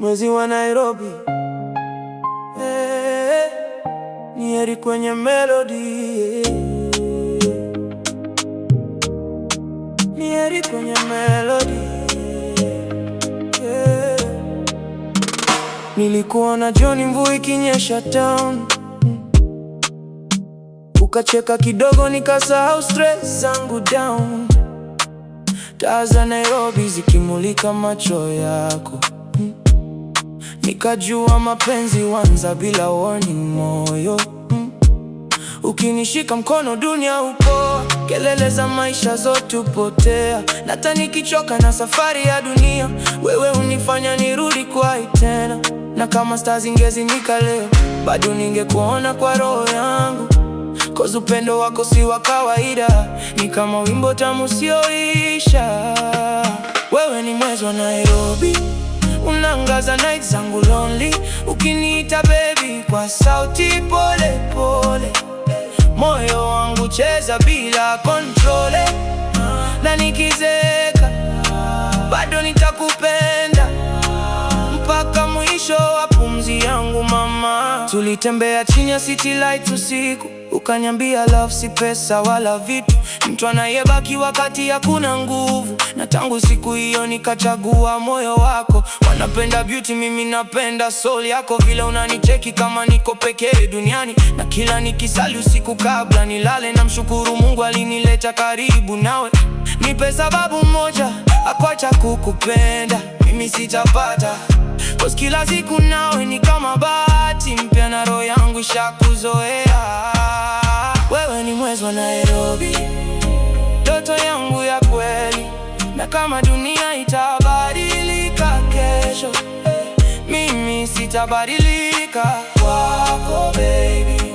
mwezi wa Nairobi. Ni heri kwenye melody, ni heri kwenye melody. Nilikuona John mvua ikinyesha town, ukacheka kidogo nikasahau stress zangu down. Taa za Nairobi zikimulika macho yako, nikajua mapenzi huanza bila warning moyo. Ukinishika mkono dunia upoa, kelele za maisha zote hupotea. Na hata nikichoka na safari ya dunia, wewe unifanya nirudi kwai tena. Na kama stars ingezimika leo, bado ningekuona kwa roho yangu. Cause upendo wako si wa kawaida, ni kama wimbo tamu usioisha. Wewe ni mwezi wa Nairobi, unangaza night zangu lonely. Ukiniita baby kwa sauti pole pole, moyo wangu cheza bila kontrole. Na nikizeeka bado nitakupenda mpaka mwisho wa pumzi yangu mama. Tulitembea chini ya city lights usiku, ukaniambia love si pesa wala vitu, mtu anayebaki wakati hakuna nguvu. Na tangu siku hiyo nikachagua moyo wako. Wanapenda beauty, mimi napenda soul yako. Vile unanicheki kama niko pekee duniani, na kila nikisali usiku kabla nilale, na mshukuru Mungu alinileta karibu nawe. Nipe sababu moja akwacha kukupenda, mimi sitapata. Cause kila siku nawe ni kama bahati mpya, na roho yangu ishakuzoea. Wewe ni mwezi wa Nairobi, ndoto yangu ya kweli. Na kama dunia itabadilika kesho, mimi sitabadilika kwako baby.